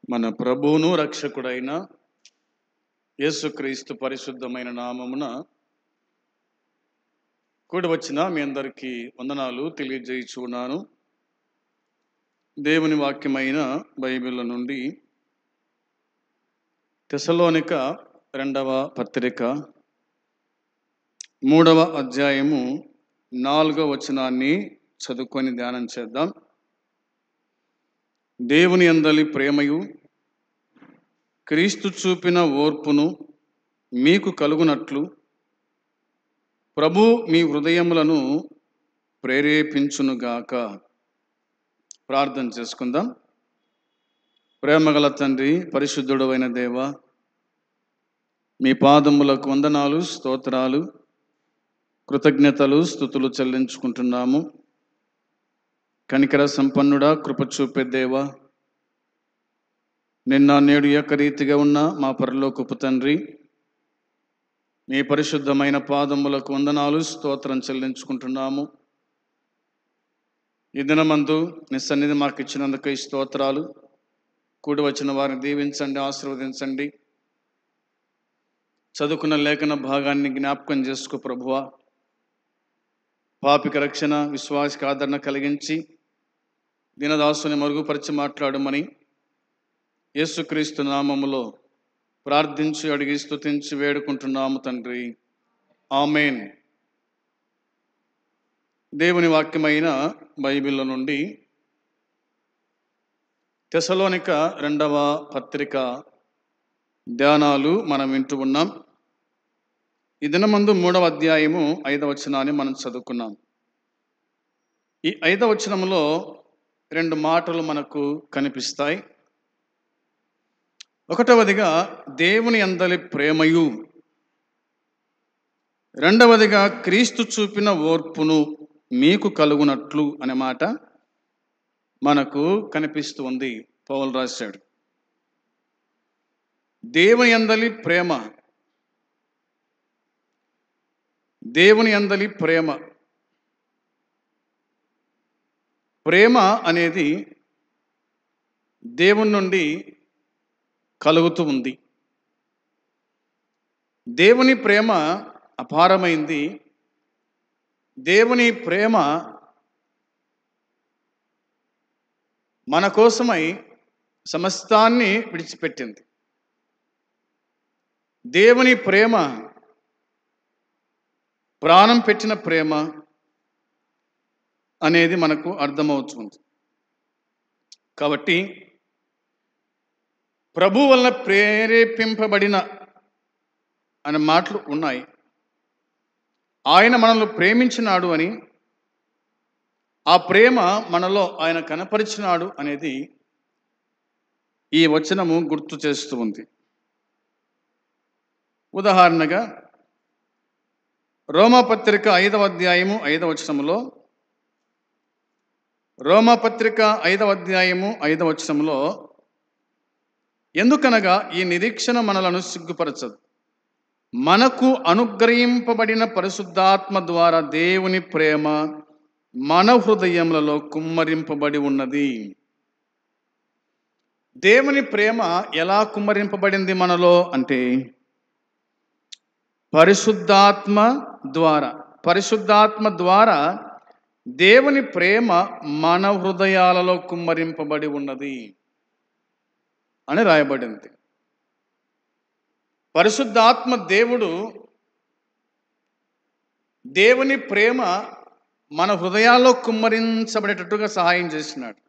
మన ప్రభువును రక్షకుడైన యేసుక్రీస్తు పరిశుద్ధమైన నామమున కూడి వచ్చిన మీ అందరికీ వందనాలు తెలియజేయుచున్నాను. దేవుని వాక్యమైన బైబిల్ నుండి తెసలోనిక 2వ పత్రిక 3వ అధ్యాయము 4వ వచనాన్ని చదువుకొని ధ్యానం చేద్దాం. దేవుని యందలి ప్రేమయు క్రీస్తు చూపిన ఓర్పును మీకు కలుగునట్లు ప్రభు మీ హృదయములను ప్రేరేపించునుగాక. ప్రార్థన చేసుకుందాం. ప్రేమగల తండ్రి, పరిశుద్ధుడు అయిన దేవ, మీ పాదములకు వందనాలు, స్తోత్రాలు, కృతజ్ఞతలు, స్తుతులు చెల్లించుకుంటున్నాము. కనికర సంపన్నుడా, కృప చూపే దేవా, నిన్న నేడు ఏకరీతిగా ఉన్న మా పరలోకపు తండ్రి, మీ పరిశుద్ధమైన పాదములకు వందనాలు, స్తోత్రం చెల్లించుకుంటున్నాము. ఈ దినమందు నీ సన్నిధి మాకు ఇచ్చినందుకు ఈ స్తోత్రాలు. కూడి వచ్చిన వారిని దీవించండి, ఆశీర్వదించండి. చదువుకున్న లేఖన భాగాన్ని జ్ఞాపకం చేసుకో ప్రభువా. పాపిక రక్షణ, విశ్వాసిక ఆదరణ కలిగించి దీనదాసుని మరుగుపరిచి మాట్లాడమని యేసుక్రీస్తు నామములో ప్రార్థించి అడిగి స్తుతించి వేడుకుంటున్నాము తండ్రి, ఆమేన్. దేవుని వాక్యమైన బైబిల్ నుండి తెసలోనిక 2వ పత్రిక ధ్యానాలు మనం వింటూ ఉన్నాం. ఈ దినమందు 3వ అధ్యాయము 5వ వచనాన్ని మనం చదువుకున్నాం. ఈ 5వ వచనంలో 2 మాటలు మనకు కనిపిస్తాయి. ఒకటవదిగా దేవుని యందలి ప్రేమయు, రెండవదిగా క్రీస్తు చూపిన ఓర్పును మీకు కలుగునట్లు అనే మాట మనకు కనిపిస్తూ ఉంది. పౌలు రాశాడు, దేవుని యందలి ప్రేమ, దేవుని యందలి ప్రేమ. ప్రేమ అనేది దేవుని నుండి కలుగుతూ ఉంది. దేవుని ప్రేమ అపారమైంది. దేవుని ప్రేమ మన కోసమై సమస్తాన్ని విడిచిపెట్టింది. దేవుని ప్రేమ ప్రాణం పెట్టిన ప్రేమ అనేది మనకు అర్థమవుతుంది. కాబట్టి ప్రభు వలన ప్రేరేపింపబడిన అనే మాటలు ఉన్నాయి. ఆయన మనల్ని ప్రేమించినాడు అని, ఆ ప్రేమ మనలో ఆయన కనపరిచినాడు అనేది ఈ వచనము గుర్తు చేస్తూ ఉంది. ఉదాహరణగా రోమాపత్రిక 5వ అధ్యాయము 5వ వచనములో, రోమాపత్రిక 5వ అధ్యాయము 5వ వచనములో, ఎందుకనగా ఈ నిరీక్షణ మనలను సిగ్గుపరచదు, మనకు అనుగ్రహింపబడిన పరిశుద్ధాత్మ ద్వారా దేవుని ప్రేమ మన హృదయములలో కుమ్మరింపబడి ఉన్నది. దేవుని ప్రేమ ఎలా కుమ్మరింపబడింది మనలో అంటే పరిశుద్ధాత్మ ద్వారా. పరిశుద్ధాత్మ ద్వారా దేవుని ప్రేమ మన హృదయాలలో కుమ్మరింపబడి ఉన్నది అని రాయబడింది. పరిశుద్ధాత్మ దేవుడు దేవుని ప్రేమ మన హృదయాల్లో కుమ్మరించబడేటట్టుగా సహాయం చేసినాడు.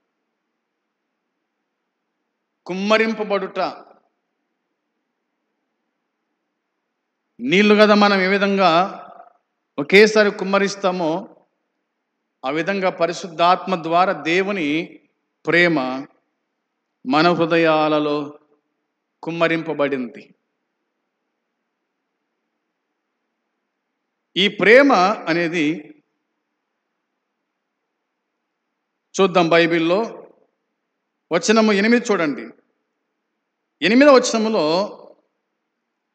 కుమ్మరింపబడుట, నీళ్లు కదా మనం ఏ విధంగా ఒకేసారి కుమ్మరిస్తామో ఆ విధంగా పరిశుద్ధాత్మ ద్వారా దేవుని ప్రేమ మన హృదయాలలో కుమ్మరింపబడింది. ఈ ప్రేమ అనేది చూద్దాం. బైబిల్లో వచనము 8 చూడండి. 8వ వచనములో,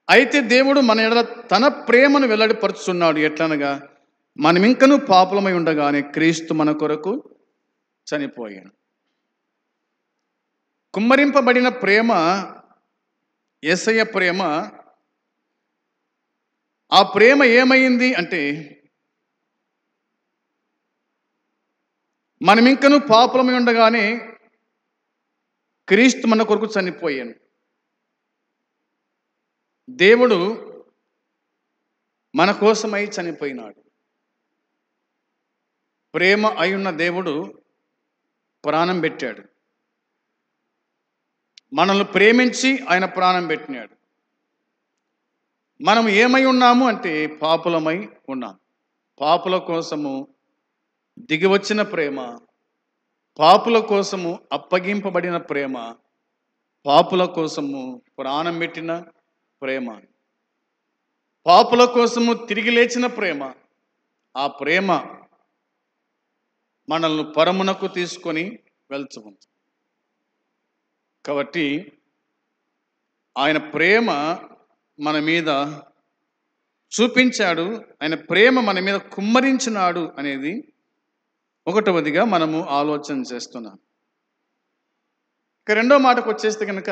అయితే దేవుడు మన ఎడల తన ప్రేమను వెల్లడిపరుచున్నాడు, ఎట్లనగా మనమింకను పాపులమై ఉండగానే క్రీస్తు మన కొరకు చనిపోయాడు. కుమ్మరింపబడిన ప్రేమ, యేసయ్య ప్రేమ, ఆ ప్రేమ ఏమైంది అంటే, మనమింకను పాపులమై ఉండగానే క్రీస్తు మన కొరకు చనిపోయాను. దేవుడు మన కోసమై చనిపోయినాడు. ప్రేమ అయున్న దేవుడు ప్రాణం పెట్టాడు. మనల్ని ప్రేమించి ఆయన ప్రాణం పెట్టినాడు. మనం ఏమై ఉన్నాము అంటే పాపులమై ఉన్నాం. పాపుల కోసము దిగివచ్చిన ప్రేమ, పాపుల కోసము అప్పగింపబడిన ప్రేమ, పాపుల కోసము ప్రాణం పెట్టిన ప్రేమ, పాపుల కోసము తిరిగి లేచిన ప్రేమ. ఆ ప్రేమ మనల్ని పరమునకు తీసుకొని వెళ్తుంది. కాబట్టి ఆయన ప్రేమ మన మీద చూపించాడు, ఆయన ప్రేమ మన మీద కుమ్మరించినాడు అనేది ఒకటవదిగా మనము ఆలోచన చేస్తున్నాం. ఇక రెండో మాటకు వచ్చేస్తే కనుక,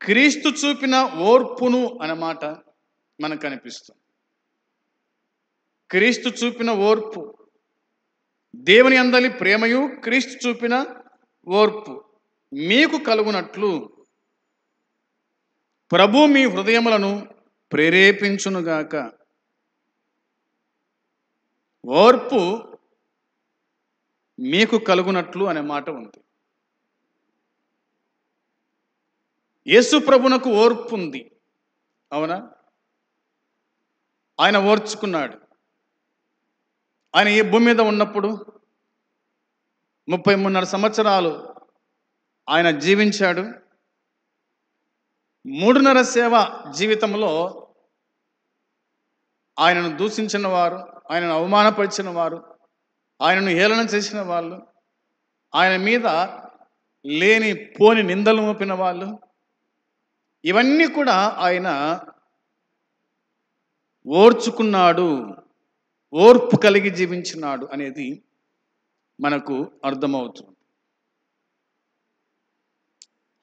క్రీస్తు చూపిన ఓర్పును అనే మాట మనకు కనిపిస్తుంది. క్రీస్తు చూపిన ఓర్పు, దేవుని అందలి ప్రేమయు క్రీస్తు చూపిన ఓర్పు మీకు కలుగునట్లు ప్రభు మీ హృదయములను ప్రేరేపించునుగాక. ఓర్పు మీకు కలుగునట్లు అనే మాట ఉంది. యేసు ప్రభునకు ఓర్పు ఉంది, అవునా? ఆయన ఓర్చుకున్నాడు. ఆయన ఈ భూమి మీద ఉన్నప్పుడు 33.5 సంవత్సరాలు ఆయన జీవించాడు. 3.5 సేవ జీవితంలో ఆయనను దూషించిన వారు, ఆయనను అవమానపరిచిన వారు, ఆయనను హేళన చేసిన వాళ్ళు, ఆయన మీద లేని పోని నిందలు మోపిన వాళ్ళు, ఇవన్నీ కూడా ఆయన ఓర్చుకున్నాడు, ఓర్పు కలిగి జీవించినాడు అనేది మనకు అర్థమవుతుంది.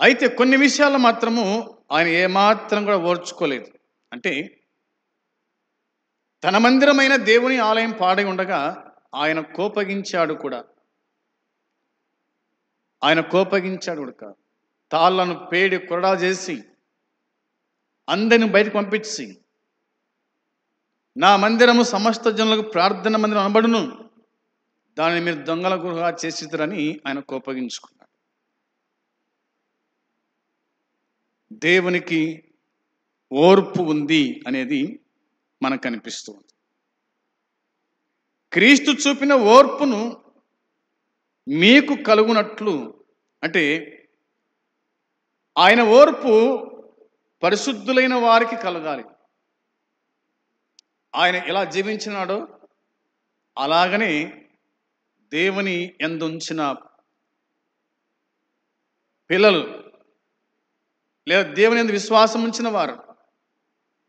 అయితే కొన్ని విషయాలు మాత్రము ఆయన ఏమాత్రం కూడా ఓర్చుకోలేదు. అంటే తన మందిరమైన దేవుని ఆలయం పాడై ఉండగా ఆయన కోపగించాడు కూడా. తాళ్ళను పేడి కొరడా చేసి అందరిని బయటకు పంపించి, నా మందిరము సమస్త జనులకు ప్రార్థన మందిరం అనబడును, దానిని మీరు దొంగల గుహగా చేసిద్దరని ఆయన కోపగించుకున్నాడు. దేవునికి ఓర్పు ఉంది అనేది మనకు కనిపిస్తుంది. క్రీస్తు చూపిన ఓర్పును మీకు కలుగునట్లు అంటే, ఆయన ఓర్పు పరిశుద్ధులైన వారికి కలగాలి. ఆయన ఎలా జీవించినాడో అలాగనే దేవుని యందుంచిన పిల్లలు లేదా దేవుని యందు విశ్వాసం ఉంచిన వారు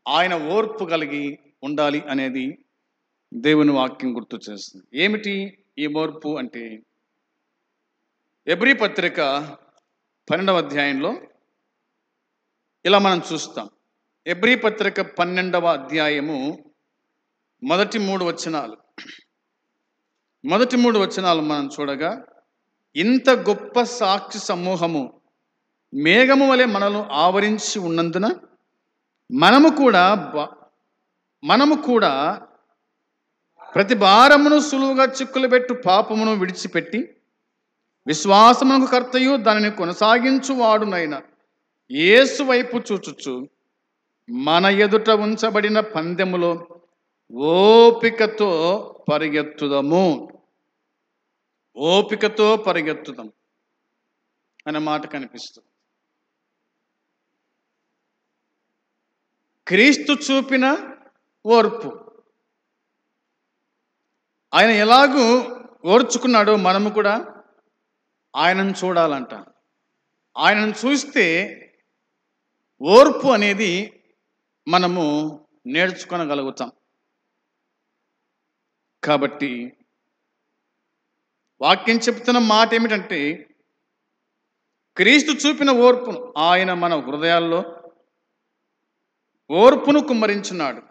ఆయన ఓర్పు కలిగి ఉండాలి అనేది దేవుని వాక్యం గుర్తు చేస్తుంది. ఏమిటి ఈ ఓర్పు అంటే, ఎబ్రీ పత్రిక 12వ అధ్యాయంలో ఇలా మనం చూస్తాం. ఎబ్రీ పత్రిక 12వ అధ్యాయము మొదటి 3 వచనాలు మనం చూడగా, ఇంత గొప్ప సాక్షి సమూహము మేఘము వలె మనల్ని ఆవరించి ఉన్నందున మనము కూడా ప్రతి భారమును సులువుగా చిక్కులు పెట్టు పాపమును విడిచిపెట్టి విశ్వాసమునకు కర్తయు దానిని కొనసాగించువాడునైన యేసు వైపు చూచుచు మన ఎదుట ఉంచబడిన పందెములో ఓపికతో పరిగెత్తుదము అనే మాట కనిపిస్తుంది. క్రీస్తు చూపిన ఓర్పు, ఆయన ఎలాగూ ఓర్చుకున్నాడో మనము కూడా ఆయనను చూడాలంట. ఆయనను చూస్తే ఓర్పు అనేది మనము నేర్చుకొనగలుగుతాం. కాబట్టి వాక్యం చెప్తున్న మాట ఏమిటంటే, క్రీస్తు చూపిన ఓర్పును ఆయన మన హృదయాల్లో ఓర్పును కుమ్మరించున్నాడు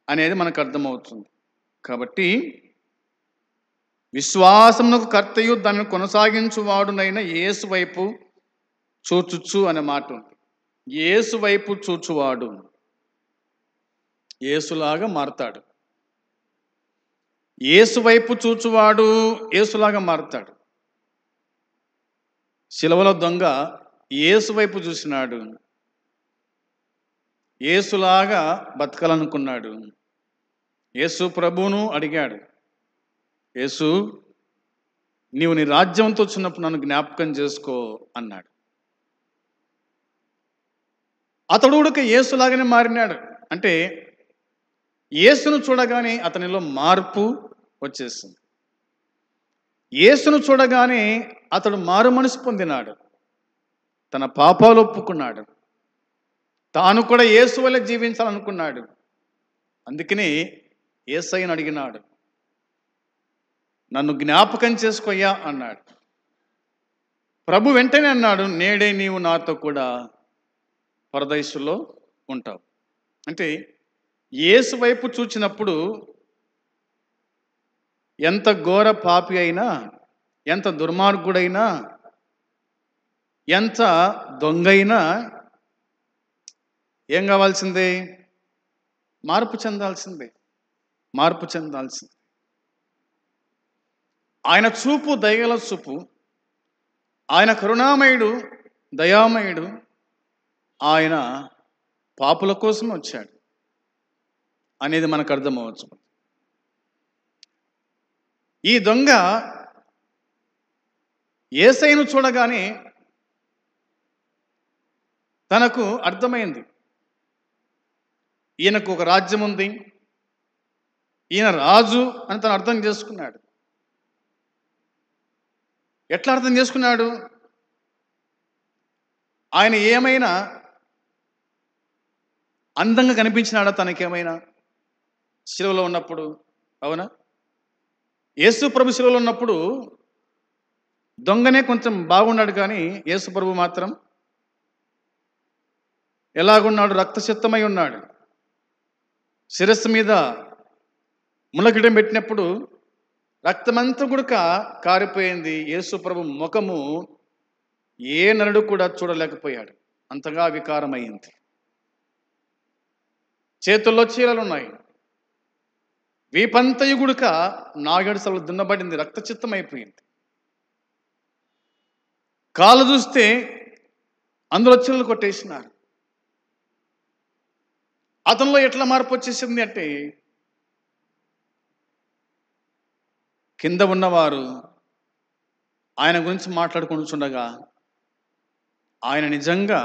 అనేది మనకు అర్థమవుతుంది. కాబట్టి విశ్వాసమునకు కర్తయు దానిని కొనసాగించువాడునైన యేసు వైపు చూచుచు అనే మాట ఉంది. యేసు వైపు చూచువాడు యేసులాగా మారతాడు. యేసు వైపు చూచువాడు యేసులాగా మారతాడు. శిలువలో దొంగ యేసు వైపు చూసినాడు, యేసులాగా బతకాలనుకున్నాడు. యేసు ప్రభువును అడిగాడు, యేసు, నీవు నీ రాజ్యంతో వచ్చినప్పుడు నన్ను జ్ఞాపకం చేసుకో అన్నాడు. అతడు కూడా యేసులాగానే మారినాడు. అంటే యేసును చూడగానే అతనిలో మార్పు వచ్చేసింది. యేసును చూడగానే అతడు మారు మనసు పొందినాడు, తన పాపాలు ఒప్పుకున్నాడు, తాను కూడా యేసు వలె జీవించాలనుకున్నాడు. అందుకని యేసయ్యను అడిగినాడు, నన్ను జ్ఞాపకం చేసుకోయ్యా అన్నాడు. ప్రభు వెంటనే అన్నాడు, నేడే నీవు నాతో కూడా పరదైసులో ఉంటావు. అంటే యేసు వైపు చూచినప్పుడు ఎంత ఘోర పాపి అయినా, ఎంత దుర్మార్గుడైనా, ఎంత దొంగైనా ఏం కావాల్సిందే? మార్పు చెందాల్సిందే. మార్పు చెందాల్సిందే. ఆయన చూపు దయగల చూపు, ఆయన కరుణామయుడు, దయామయుడు. ఆయన పాపుల కోసం వచ్చాడు అనేది మనకు అర్థమవచ్చు. ఈ దొంగ యేసయ్యను చూడగానే తనకు అర్థమైంది, ఈయనకు ఒక రాజ్యం ఉంది, ఈయన రాజు అని తను అర్థం చేసుకున్నాడు. ఎట్లా అర్థం చేసుకున్నాడు? ఆయన ఏమైనా అందంగా కనిపించినాడా తనకేమైనా శిలువలో ఉన్నప్పుడు? అవునా? యేసు ప్రభు శిలువలో ఉన్నప్పుడు దొంగనే కొంచెం బాగున్నాడు, కానీ యేసు ప్రభు మాత్రం ఎలాగున్నాడు? రక్తసిక్తమై ఉన్నాడు. శిరస్సు మీద ముళ్ళకిరీటం పెట్టినప్పుడు రక్తమంతా కూడా కారిపోయింది. యేసు ప్రభు ముఖము ఏ నరుడు కూడా చూడలేకపోయాడు, అంతగా వికారమైంది. చేతుల్లో చీలలు ఉన్నాయి, వీపంతయు గుడక నాగడిసలు దున్నబడింది, రక్తచిత్తమైపోయింది. కాళ్ళు చూస్తే అందులో చీలలు కొట్టేసినారు. అతనిలో ఎట్లా మార్పు వచ్చేసింది అంటే, కింద ఉన్నవారు ఆయన గురించి మాట్లాడుకుంటుండగా ఆయన నిజంగా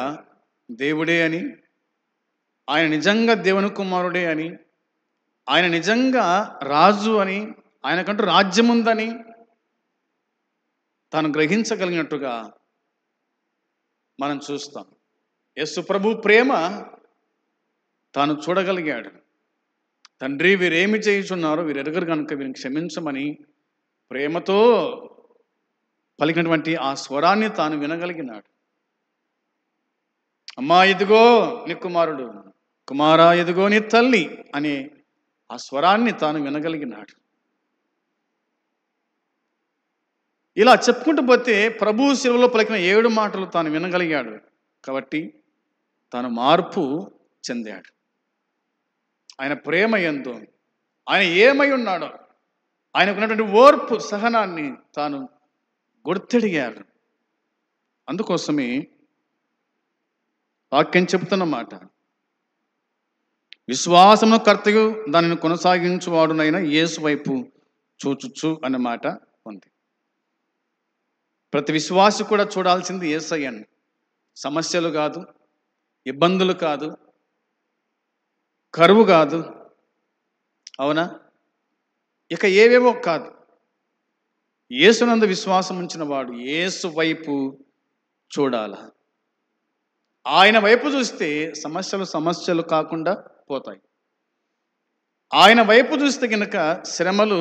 దేవుడే అని, ఆయన నిజంగా దేవుని కుమారుడే అని, ఆయన నిజంగా రాజు అని, ఆయనకంటూ రాజ్యం ఉందని తాను గ్రహించగలిగినట్టుగా మనం చూస్తాం. యేసు ప్రభు ప్రేమ తాను చూడగలిగాడు. తండ్రి, వీరేమి చేయుచున్నారో వీరు ఎరుగరు కనుక వీరిని క్షమించమని ప్రేమతో పలికినటువంటి ఆ స్వరాన్ని తాను వినగలిగినాడు. అమ్మా ఇదిగో నీ కుమారుడు, కుమారా ఇదిగో నీ తల్లి అనే ఆ స్వరాన్ని తాను వినగలిగినాడు. ఇలా చెప్పుకుంటూ పోతే ప్రభు శిలువలో పలికిన 7 మాటలు తాను వినగలిగాడు. కాబట్టి తాను మార్పు చెందాడు. ఆయన ప్రేమ యందు ఆయన ఏమై ఉన్నాడో, ఆయనకున్నటువంటి ఓర్పు సహనాన్ని తాను గుర్తెడిగాడు. అందుకోసమే వాక్యం చెబుతున్న మాట, విశ్వాసమును కర్తయు దానిని కొనసాగించువాడునైనా యేసు వైపు చూచుచు అనే మాట ఉంది. ప్రతి విశ్వాసి కూడా చూడాల్సింది యేసయ్యను. సమస్యలు కాదు, ఇబ్బందులు కాదు, కరువు కాదు, అవునా, ఇక ఏవేవో కాదు. యేసునందు విశ్వాసం ఉంచిన వాడు యేసు వైపు చూడాల. ఆయన వైపు చూస్తే సమస్యలు కాకుండా పోతాయి. ఆయన వైపు చూస్తే కనుక శ్రమలు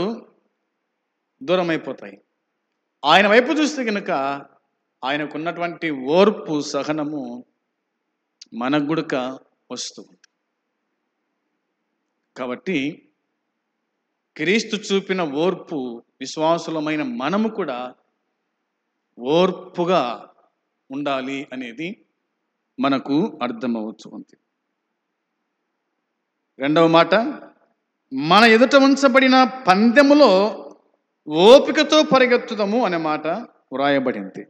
దూరం అయిపోతాయి. ఆయన వైపు చూస్తే కనుక ఆయనకున్నటువంటి ఓర్పు సహనము మనకు గుడక వస్తుంది. కాబట్టి క్రీస్తు చూపిన ఓర్పు విశ్వాసులమైన మనము కూడా ఓర్పుగా ఉండాలి అనేది మనకు అర్థమవుతుంది. రెండవ మాట, మన ఎదుట ఉంచబడిన పందెములో ఓపికతో పరిగెత్తుదాము అనే మాట వ్రాయబడింది.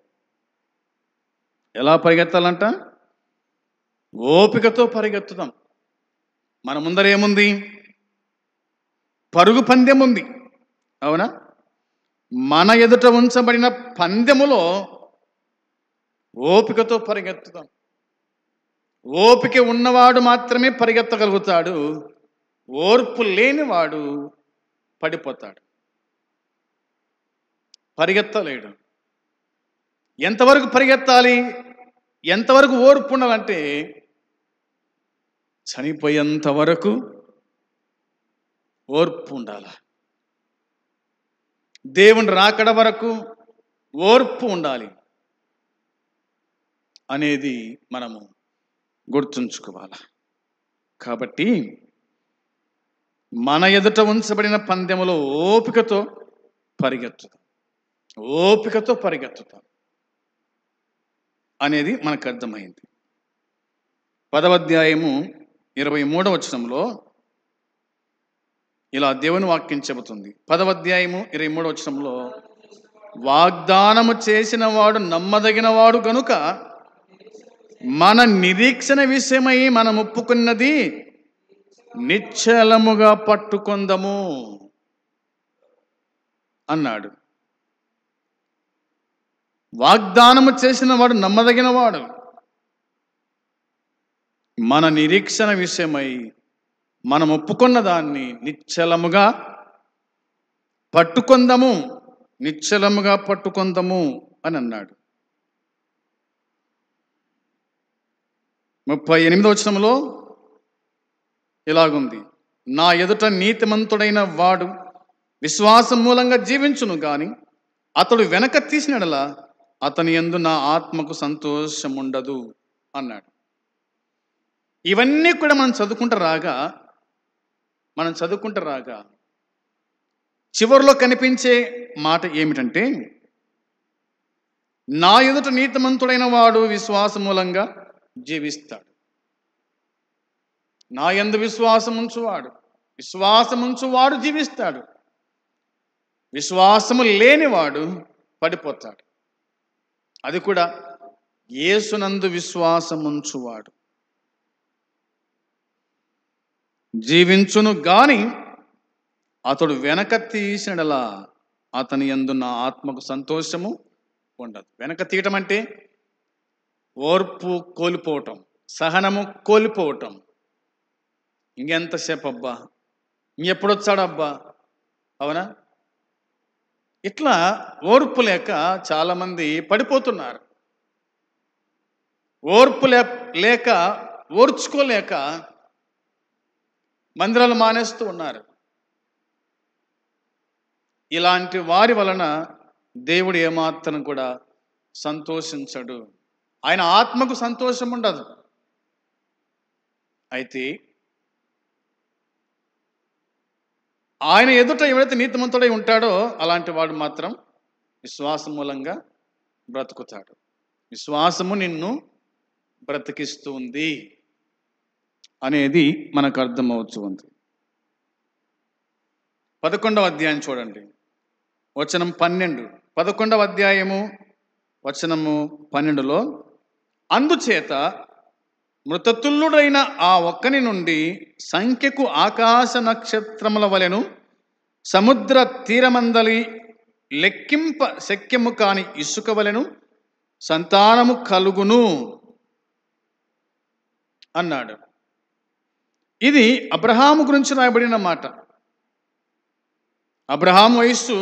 ఎలా పరిగెత్తాలంట? ఓపికతో పరిగెత్తుదాం. మన ముందర ఏముంది? పరుగు పందెం ఉంది, అవునా? మన ఎదుట ఉంచబడిన పందెములో ఓపికతో పరిగెత్తుదాం. ఓపిక ఉన్నవాడు మాత్రమే పరిగెత్తగలుగుతాడు. ఓర్పు లేనివాడు పడిపోతాడు, పరిగెత్తలేడు. ఎంతవరకు పరిగెత్తాలి? ఎంతవరకు ఓర్పు ఉండాలంటే చనిపోయేంత వరకు ఓర్పు ఉండాలి. దేవుని రాకడ వరకు ఓర్పు ఉండాలి అనేది మనము గుర్తుంచుకోవాలి. కాబట్టి మన ఎదుట ఉంచబడిన పందెములో ఓపికతో పరిగెత్తుతాం, ఓపికతో పరిగెత్తుతాం అనేది మనకు అర్థమైంది. 10వ అధ్యాయము 23వ వచనంలో ఇలా దేవుని వాక్యం చెబుతుంది. 10వ అధ్యాయము 23వ వచనంలో, వాగ్దానము చేసిన వాడు నమ్మదగిన వాడు గనుక మన నిరీక్షణ విషయమై మనం ఒప్పుకున్నది నిశ్చలముగా పట్టుకొందము అన్నాడు. వాగ్దానము చేసిన వాడు నమ్మదగిన వాడు. మన నిరీక్షణ విషయమై మనం ఒప్పుకున్న దాన్ని నిశ్చలముగా పట్టుకొందము, నిశ్చలముగా పట్టుకొందము అని అన్నాడు. 38వ వచనంలో ఇలాగుంది, నా ఎదుట నీతిమంతుడైన వాడు విశ్వాసం మూలంగా జీవించును గాని అతడు వెనక తీసినడలా అతని యందు నా ఆత్మకు సంతోషం ఉండదు అన్నాడు. ఇవన్నీ కూడా మనం చదువుకుంటూ రాగా చివరిలో కనిపించే మాట ఏమిటంటే, నా ఎదుట నీతిమంతుడైన వాడు విశ్వాసం మూలంగా జీవిస్తాడు. నా యందు విశ్వాసముంచువాడు జీవిస్తాడు. విశ్వాసము లేనివాడు పడిపోతాడు. అది కూడా యేసునందు విశ్వాసముంచువాడు జీవించును గాని అతడు వెనక తీసినలా అతని యందు నా ఆత్మకు సంతోషము ఉండదు. వెనక తీయటం అంటే ఓర్పు కోల్పోవటం, సహనము కోల్పోవటం. ఇంకెంతసేపు అబ్బా, ఇంకెప్పుడొచ్చాడబ్బా, అవునా? ఇట్లా ఓర్పు లేక చాలామంది పడిపోతున్నారు. ఓర్పు లేక ఓర్చుకోలేక మందిరాలు మానేస్తూ ఉన్నారు. ఇలాంటి వారి వలన దేవుడు ఏమాత్రం కూడా సంతోషించడు. ఆయన ఆత్మకు సంతోషం ఉండదు. అయితే ఆయన ఎదుట ఎవరైతే నీతిమంతుడై ఉంటాడో అలాంటి వాడు మాత్రం విశ్వాసం మూలంగా బ్రతుకుతాడు. విశ్వాసము నిన్ను బ్రతికిస్తుంది అనేది మనకు అర్థమవుతుంది. 11వ అధ్యాయం చూడండి, వచనం 12. 11వ అధ్యాయము వచనము 12లో, అందుచేత మృతతుల్యుడైన ఆ ఒక్కని నుండి సంఖ్యకు ఆకాశ నక్షత్రముల వలెను సముద్ర తీరమందలి లెక్కింప శక్యము కాని ఇసుక వలెను సంతానము కలుగును అన్నాడు. ఇది అబ్రహాము గురించి రాయబడిన మాట. అబ్రహాం వయస్సు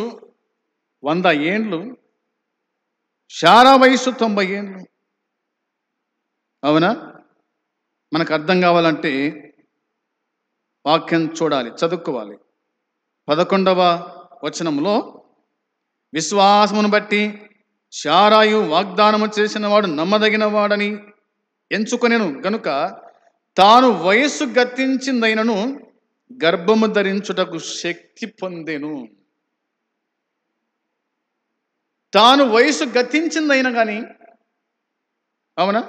100 ఏండ్లు, శారా వయస్సు 90 ఏండ్లు. అవునా? మనకు అర్థం కావాలంటే వాక్యం చూడాలి, చదువుకోవాలి. 11వ వచనంలో విశ్వాసమును బట్టి శారాయు వాగ్దానము చేసిన వాడు నమ్మదగిన వాడని ఎంచుకొనెను గనుక తాను వయస్సు గతించిందైనను గర్భము ధరించుటకు శక్తి పొందెను. తాను వయసు గతించిందైనా కానీ, అవునా,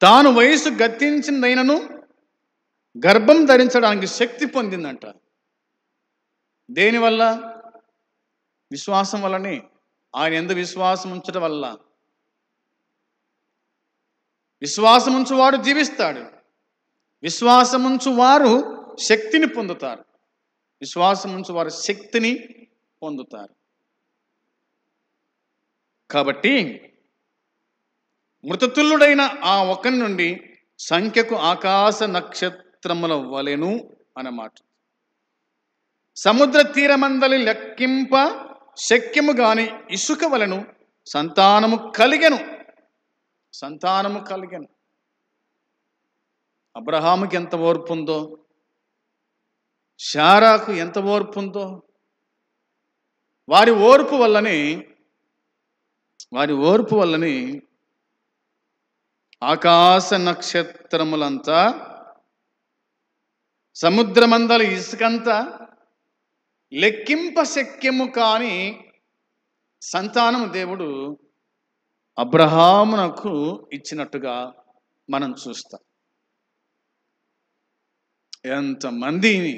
తాను వయసు గతించిందైనను గర్భం ధరించడానికి శక్తి పొందిందంట. దేనివల్ల? విశ్వాసం వల్లనే. ఆయన యందు విశ్వాసం ఉంచడం వల్ల. విశ్వాసముంచువాడు జీవిస్తాడు. విశ్వాసముంచువారు శక్తిని పొందుతారు. విశ్వాసముంచువారు శక్తిని పొందుతారు. కాబట్టి మృతతుల్యుడైన ఆ ఒకని నుండి సంఖ్యకు ఆకాశ నక్షత్రముల వలెను అన్నమాట. సముద్ర తీరమందలి లెక్కింప శక్యము గాని ఇసుక వలెను సంతానము కలిగెను. సంతానము కలిగెను. అబ్రహాముకి ఎంత ఓర్పు ఉందో, శారాకు ఎంత ఓర్పు ఉందో, వారి ఓర్పు వల్లనే ఆకాశ నక్షత్రములంతా, సముద్రమందల ఇసుకంతా లెక్కింప శక్యము కాని సంతానము దేవుడు అబ్రహామునకు ఇచ్చినట్టుగా మనం చూస్తాం. ఎంతమందిని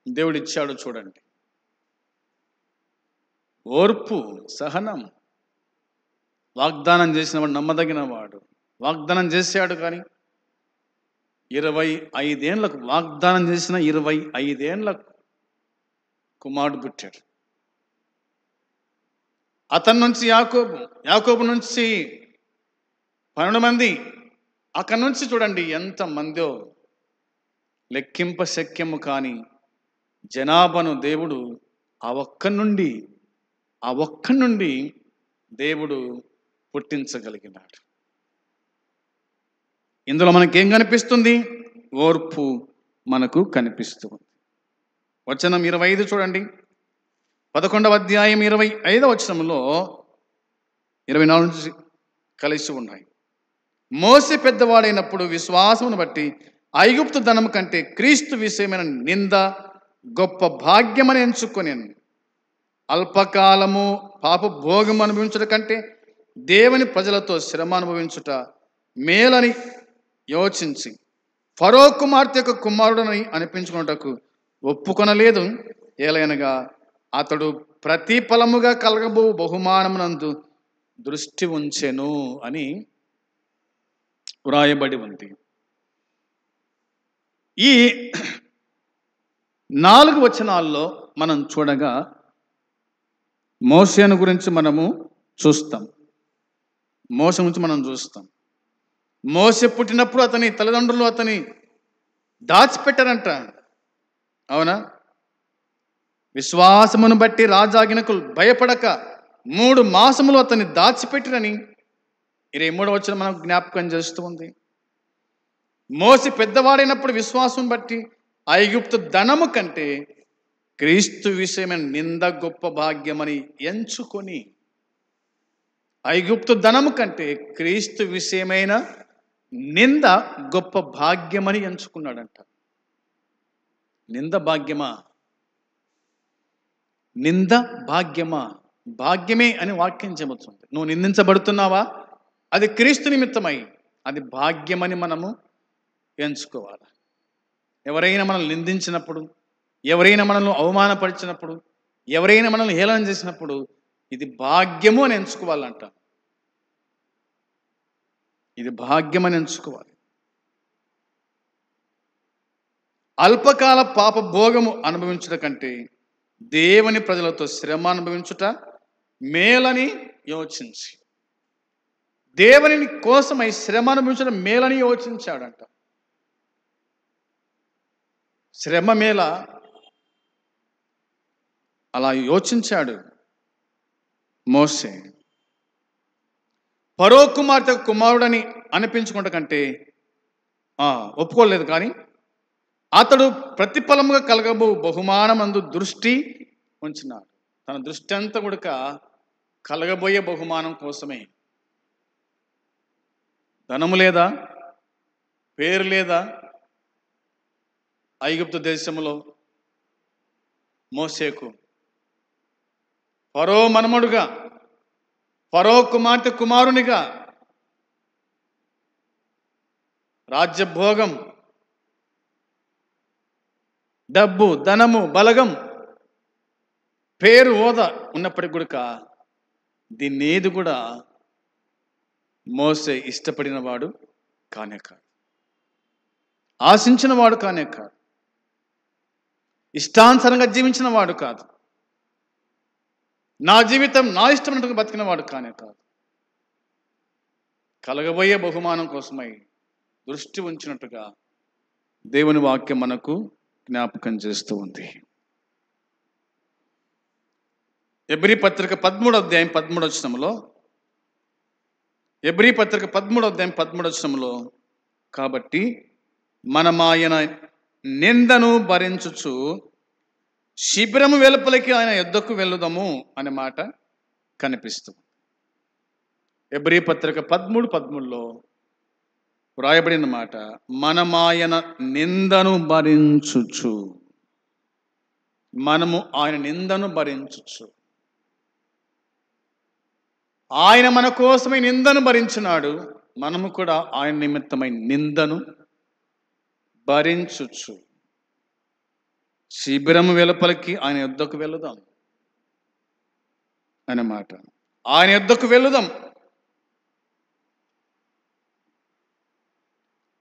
దేవుడు ఇచ్చాడో చూడండి. ఓర్పు, సహనం. వాగ్దానం చేసిన వాడు నమ్మదగిన వాడు. వాగ్దానం చేశాడు కానీ 25 ఏళ్ళకు వాగ్దానం చేసిన 25 ఏళ్ళకు కుమారుడు పుట్టాడు. అతని నుంచి యాకోబు నుంచి 12 మంది, అక్కడి నుంచి చూడండి ఎంతమందో లెక్కింప శక్యము కాని జనాభాను దేవుడు ఆ ఒక్క నుండి దేవుడు పుట్టించగలిగినాడు. ఇందులో మనకేం కనిపిస్తుంది? ఓర్పు మనకు కనిపిస్తుంది. వచనం 25 చూడండి. 11వ అధ్యాయం 25వ వచనంలో 24 నుంచి కలిసి ఉన్నాయి. మోసే పెద్దవాడైనప్పుడు విశ్వాసమును బట్టి ఐగుప్తు ధనము కంటే క్రీస్తు విషయమైన నింద గొప్ప భాగ్యమని ఎంచుకొనేను. అల్పకాలము పాప భోగం అనుభవించుట కంటే దేవుని ప్రజలతో శ్రమ అనుభవించుట మేలని యోచించి ఫరో కుమార్తె యొక్క కుమారుడని అనిపించుకున్నటకు ఒప్పుకొనలేదు. ఏలైనగా అతడు ప్రతిఫలముగా కలగబో బహుమానమునందు దృష్టి ఉంచెను అని వ్రాయబడి ఉంది. ఈ 4 వచనాల్లో మనం చూడగా మోషేను గురించి మనము చూస్తాం. మోషే పుట్టినప్పుడు అతని తల్లిదండ్రులు అతని దాచిపెట్టారంట. అవునా? విశ్వాసమును బట్టి రాజాజ్ఞకు భయపడక 3 మాసములు అతన్ని దాచిపెట్టిరని 23వ వచనం మనకు జ్ఞాపకం చేస్తూ ఉంది. మోసే పెద్దవాడైనప్పుడు విశ్వాసం బట్టి ఐగుప్తు ధనము కంటే క్రీస్తు విషయమైన నింద గొప్ప భాగ్యమని ఎంచుకొని, ఐగుప్తు ధనము కంటే క్రీస్తు విషయమైన నింద గొప్ప భాగ్యమని ఎంచుకున్నాడంట. నింద భాగ్యమా? నింద భాగ్యమా? భాగ్యమే అని వాక్యం చెబుతుంది. నువ్వు నిందించబడుతున్నావా? అది క్రీస్తు నిమిత్తమై అది భాగ్యమని మనము ఎంచుకోవాలి. ఎవరైనా మనల్ని నిందించినప్పుడు, ఎవరైనా మనల్ని అవమానపరిచినప్పుడు, ఎవరైనా మనల్ని హేళన చేసినప్పుడు ఇది భాగ్యము అని ఎంచుకోవాలంట. ఇది భాగ్యమని ఎంచుకోవాలి. అల్పకాల పాప భోగము అనుభవించుట కంటే దేవుని ప్రజలతో శ్రమ అనుభవించుట మేలని యోచించి, దేవుని కోసమై శ్రమ అనుభవించడం మేలని యోచించాడంట. శ్రమ మేల అలా యోచించాడు మోసే. ఫరో కుమార్తె కుమారుడని అనిపించుకుంట కంటే ఒప్పుకోలేదు. కానీ అతడు ప్రతిఫలముగా కలగబో బహుమానమందు దృష్టి ఉంచినాడు. తన దృష్టి అంతా కూడా కలగబోయే బహుమానం కోసమే. ధనము లేదా, పేరు లేదా, ఐగుప్తు దేశంలో మోసేకు ఫరో మనమడుగా, ఫరో కుమార్తె కుమారునిగా రాజ్యభోగం, డబ్బు, ధనము, బలగం, పేరు, హోదా ఉన్నప్పటికి కూడా దీన్నేది కూడా మోసే ఇష్టపడిన వాడు కానే కాదు, ఆశించిన వాడు కానే కాదు, ఇష్టానుసారంగా జీవించిన వాడు కాదు, నా జీవితం నా ఇష్టమైనట్టుగా బతికిన వాడు కానే కాదు. కలగబోయే బహుమానం కోసమై దృష్టి ఉంచినట్టుగా దేవుని వాక్యం మనకు జ్ఞాపకం చేస్తూ ఉంది. ఎబ్రీ పత్రిక 13వ అధ్యాయం 13వ వచనంలో, ఎబ్రీ పత్రిక 13వ అధ్యాయం 13వ వచనంలో, కాబట్టి మనమాయన నిందను భరించుచు శిబిరము వెలుపలికి ఆయన యుద్ధకు వెళ్ళుదాము అనే మాట కనిపిస్తుంది. ఎబ్రీ పత్రిక 13:13లో వ్రాయబడిన మాట, మనమాయన నిందను భరించుచు, మనము ఆయన నిందను భరించుచు. ఆయన మన కోసమై నిందను భరించినాడు, మనము కూడా ఆయన నిమిత్తమై నిందను భరించుచు శిబిరము వెలుపలికి ఆయన యుద్ధకు వెళుదాం అన్నమాట. ఆయన యుద్ధకు వెళుదాం.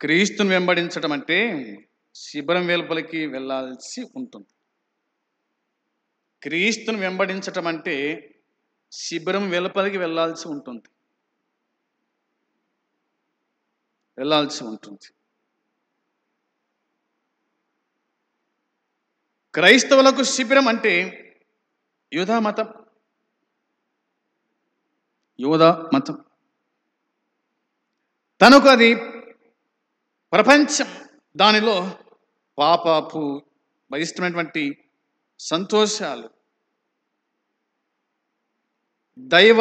క్రీస్తుని వెంబడించడం అంటే శిబిరం వెలుపలికి వెళ్ళాల్సి ఉంటుంది. క్రీస్తుని వెంబడించటం అంటే శిబిరం వెలుపలికి వెళ్ళాల్సి ఉంటుంది, క్రైస్తవులకు శిబిరం అంటే యూదా మతం. తనకు అది ప్రపంచం, దానిలో పాపపు బహిష్టమైనటువంటి సంతోషాలు, దైవ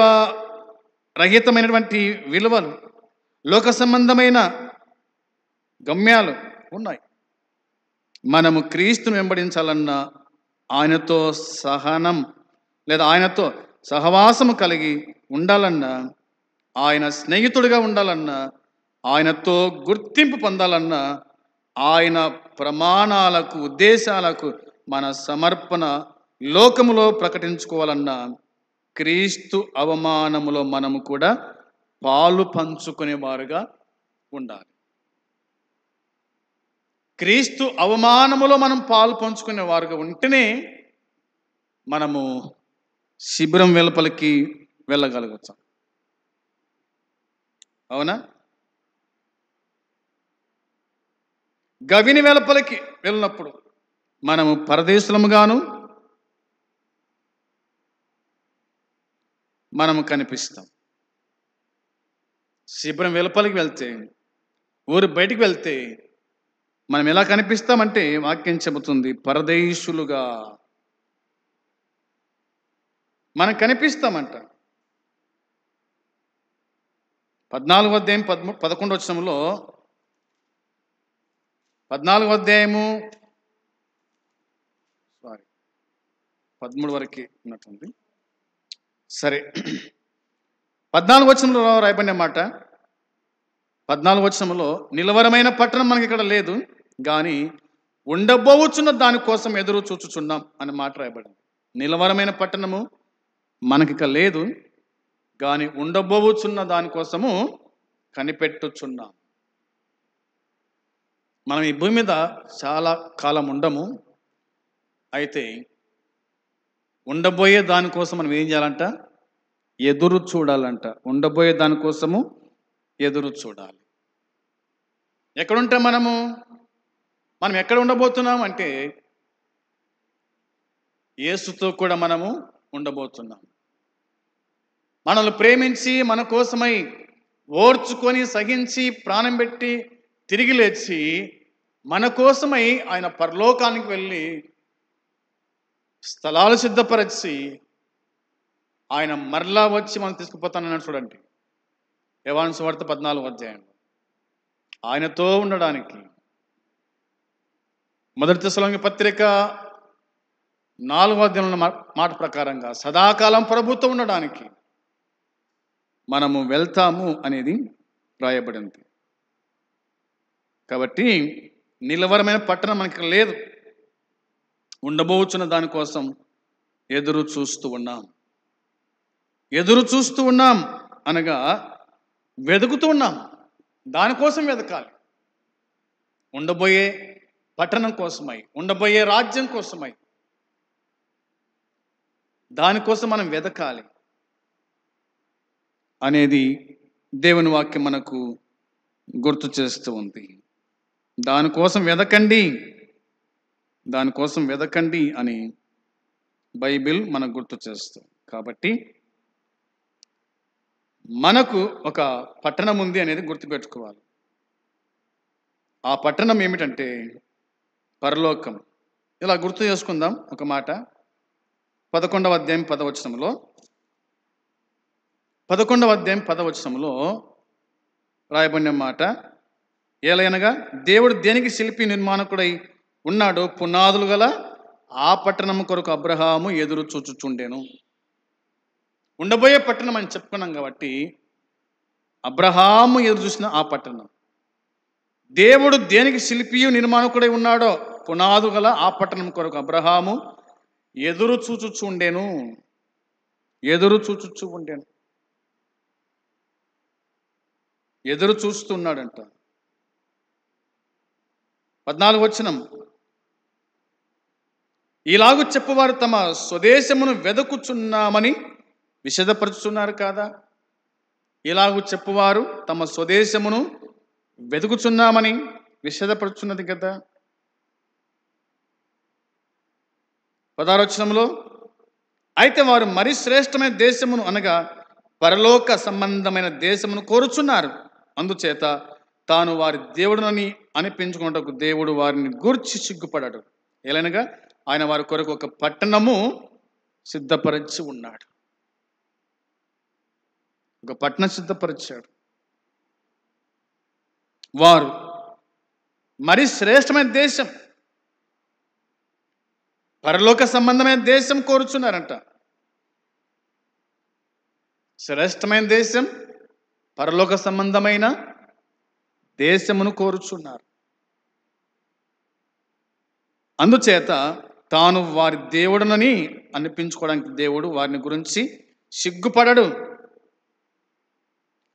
రహితమైనటువంటి విలువలు, లోక సంబంధమైన గమ్యాలు ఉన్నాయి. మనము క్రీస్తుని వెంబడించాలన్నా, ఆయనతో సహనం లేదా ఆయనతో సహవాసము కలిగి ఉండాలన్నా, ఆయన స్నేహితుడిగా ఉండాలన్నా, ఆయనతో గుర్తింపు పొందాలన్నా, ఆయన ప్రమాణాలకు, ఉద్దేశాలకు మన సమర్పణ లోకములో ప్రకటించుకోవాలన్నా, క్రీస్తు అవమానములో మనము కూడా పాలు పంచుకునేవారుగా ఉండాలి. క్రీస్తు అవమానములో మనం పాలు పంచుకునే వారుగా ఉంటేనే మనము శిబిరం వెలుపలికి వెళ్ళగలుగుతాం. అవునా? గవిని వెలుపలికి వెళ్ళినప్పుడు మనము పరదేశులముగాను మనము కనిపిస్తాం. శిబిరం వెలుపలికి వెళ్తే, ఊరు బయటికి వెళ్తే మనం ఎలా కనిపిస్తామంటే వాక్యం చెబుతుంది, పరదేశులుగా మనం కనిపిస్తామంట. 14వ అధ్యాయం 11వ వచనంలో, 14వ అధ్యాయము 13 వరకు ఉన్నట్టుంది. సరే, 14వ వచనంలో రాయబడిన మాట, 14వ వచనంలో, నిలవరమైన పట్టణం మనకి ఇక్కడ లేదు కానీ ఉండబోచున్న దానికోసం ఎదురు చూచుచున్నాం అనే మాట రాయబడింది. నిలవరమైన పట్టణము మనకి ఇక్కడ లేదు కానీ ఉండబోచున్న దానికోసము కనిపెట్టుచున్నాం. మనం ఈ భూమి మీద చాలా కాలం ఉండము. అయితే ఉండబోయే దానికోసం మనం ఏం చేయాలంట? ఎదురు చూడాలంట. ఉండబోయే దానికోసము ఎదురు చూడాలి. ఎక్కడుంటే మనం ఎక్కడ ఉండబోతున్నాం అంటే యేసుతో కూడా మనము ఉండబోతున్నాం. మనల్ని ప్రేమించి మన కోసమై ఓర్చుకొని సహించి ప్రాణం పెట్టి తిరిగి లేచి మన కోసమై ఆయన పరలోకానికి వెళ్ళి స్థలాలు సిద్ధపరిచి ఆయన మరలా వచ్చి మనం తీసుకుపోతానన్నాడు. చూడండి, యోహాను సువార్త 14వ అధ్యాయం. ఆయనతో ఉండడానికి, మొదటి తెస్సలోనికీ పత్రిక 4వ అధ్యాయంలో మాట ప్రకారంగా సదాకాలం ప్రభుతో ఉండడానికి మనము వెళ్తాము అనేది రాయబడింది. కాబట్టి నిలవరమైన పట్టణం మనకి లేదు. ఉండబోచున్న దానికోసం ఎదురు చూస్తూ ఉన్నాం అనగా వెతుకుతూ ఉన్నాం. దానికోసం వెతకాలి. ఉండబోయే పట్టణం కోసమై, ఉండబోయే రాజ్యం కోసమై, దానికోసం మనం వెతకాలి అనేది దేవుని వాక్యం మనకు గుర్తు చేస్తూ ఉంది. దానికోసం వెతకండి అని బైబిల్ మనకు గుర్తు చేస్తుంది. కాబట్టి మనకు ఒక పట్టణం ఉంది అనేది గుర్తుపెట్టుకోవాలి. ఆ పట్టణం ఏమిటంటే పరలోకం. ఇలా గుర్తు చేసుకుందాం ఒక మాట. 11వ అధ్యాయం 10వ వచనంలో రాయబడిన మాట, ఏలయనగా దేవుడు దేనికి శిల్పి నిర్మాణకుడై ఉన్నాడో పునాదులు గల ఆ పట్టణం కొరకు అబ్రహాము ఎదురు చూచుచుండెను. ఉండబోయే పట్టణం అని చెప్పుకున్నాం కాబట్టి అబ్రహాము ఎదురు చూసిన ఆ పట్టణం, దేవుడు దేనికి శిల్పియు నిర్మాణకుడై ఉన్నాడో పునాదు గల ఆ పట్టణం కొరకు అబ్రహాము ఎదురు చూచుచు ఉండెను. ఎదురు చూస్తున్నాడంట. 14వ వచనం, ఇలాగు చెప్పువారు తమ స్వదేశమును వెదకుచున్నామని విషదపరుచుతున్నారు కాదా? ఇలాగు చెప్పువారు తమ స్వదేశమును వెతుకుచున్నామని విషదపరుచున్నది కదా. 16వ వచనంలో, అయితే వారు మరి శ్రేష్టమైన దేశమును అనగా పరలోక సంబంధమైన దేశమును కోరుచున్నారు. అందుచేత తాను వారి దేవుడునని అనిపించుకున్నటకు దేవుడు వారిని గూర్చి సిగ్గుపడాడు. ఎలానగా ఆయన వారి కొరకు ఒక పట్టణము సిద్ధపరిచి ఉన్నాడు. ఒక పట్టణం సిద్ధపరిచాడు. వారు మరి శ్రేష్టమైన దేశం, పరలోక సంబంధమైన దేశం కోరుచున్నారంట. శ్రేష్టమైన దేశం, పరలోక సంబంధమైన దేశమును కోరుచున్నారు. అందుచేత తాను వారి దేవుడునని అనిపించుకోవడానికి దేవుడు వారిని గురించి సిగ్గుపడడు.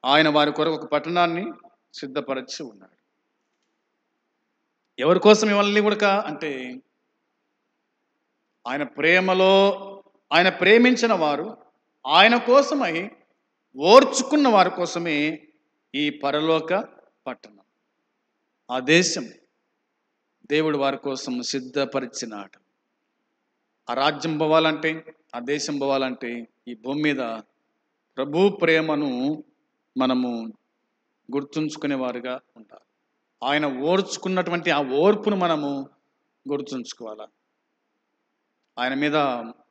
ఆయన వారి కొరకు ఒక పట్టణాన్ని సిద్ధపరచి ఉన్నాడు. ఎవరి కోసం ఇవన్నీ కూడా అంటే ఆయన ప్రేమలో ఆయన ప్రేమించిన వారు, ఆయన కోసమై ఓర్చుకున్న వారి కోసమే ఈ పరలోక పట్టణం, ఆ దేశం దేవుడు వారి కోసం సిద్ధపరిచినాడు. ఆ రాజ్యం పోవాలంటే, ఆ దేశం పోవాలంటే ఈ భూమి మీద ప్రభు ప్రేమను మనము గుర్తుంచుకునేవారుగా ఉండాలి. ఆయన ఓర్చుకున్నటువంటి ఆ ఓర్పును మనము గుర్తుంచుకోవాలి. ఆయన మీద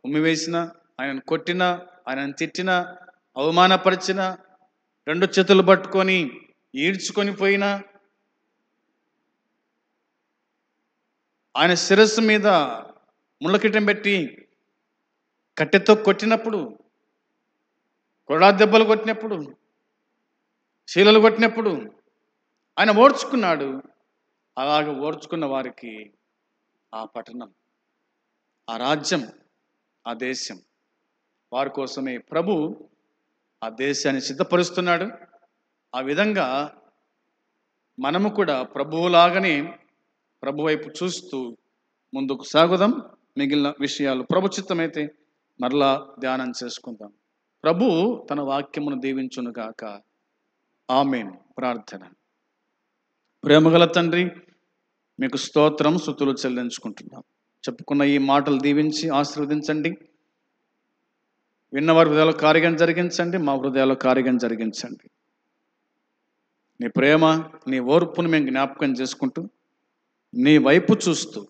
ఉమ్మి వేసిన, ఆయనను కొట్టిన, ఆయనను తిట్టిన, అవమానపరిచిన, 2 చేతులు పట్టుకొని ఈడ్చుకొని పోయినా, ఆయన శిరస్సు మీద ముళ్ళకిటం పెట్టి కట్టెతో కొట్టినప్పుడు, కొరడా దెబ్బలు కొట్టినప్పుడు, శీలలు కొట్టినప్పుడు ఆయన ఓర్చుకున్నాడు. అలాగే ఓర్చుకున్న వారికి ఆ పట్టణం, ఆ రాజ్యం, ఆ దేశం, వారి కోసమే ప్రభు ఆ దేశాన్ని సిద్ధపరుస్తున్నాడు. ఆ విధంగా మనము కూడా ప్రభువులాగానే ప్రభు వైపు చూస్తూ ముందుకు సాగుదాం. మిగిలిన విషయాలు ప్రభు చిత్తమైతే మరలా ధ్యానం చేసుకుందాం. ప్రభు తన వాక్యమును దీవించునుగాక. ఆమేన్. ప్రార్థన. ప్రేమగల తండ్రి, మీకు స్తోత్రం స్తుతులు చెల్లించుకుంటున్నాం. చెప్పుకున్న ఈ మాటలు దీవించి ఆశీర్వదించండి. విన్నవారి హృదయాల కార్యం జరిగించండి, మా హృదయాల కార్యం జరిగించండి. నీ ప్రేమ, నీ ఓర్పును మేము జ్ఞాపకం చేసుకుంటూ, నీ వైపు చూస్తూ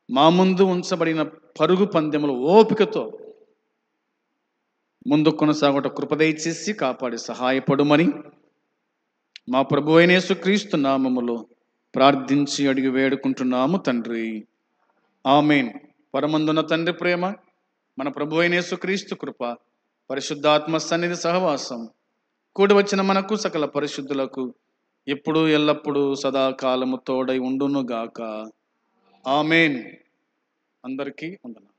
మా ముందు ఉంచబడిన పరుగు పందెములు ఓపికతో ముందు కొనసాగట కృప దయచేసి కాపాడి సహాయపడుమని మా ప్రభు అయిన యేసుక్రీస్తు నామములో ప్రార్థించి అడిగి వేడుకుంటున్నాము తండ్రి. ఆమేన్. పరమందున తండ్రి ప్రేమ, మన ప్రభు అయిన యేసుక్రీస్తు కృప, పరిశుద్ధాత్మ సన్నిధి సహవాసం కూడి వచ్చిన మనకు సకల పరిశుద్ధులకు ఎప్పుడు ఎల్లప్పుడూ సదాకాలము తోడై ఉండునుగాక. ఆమేన్. అందరికీ వందనాలు.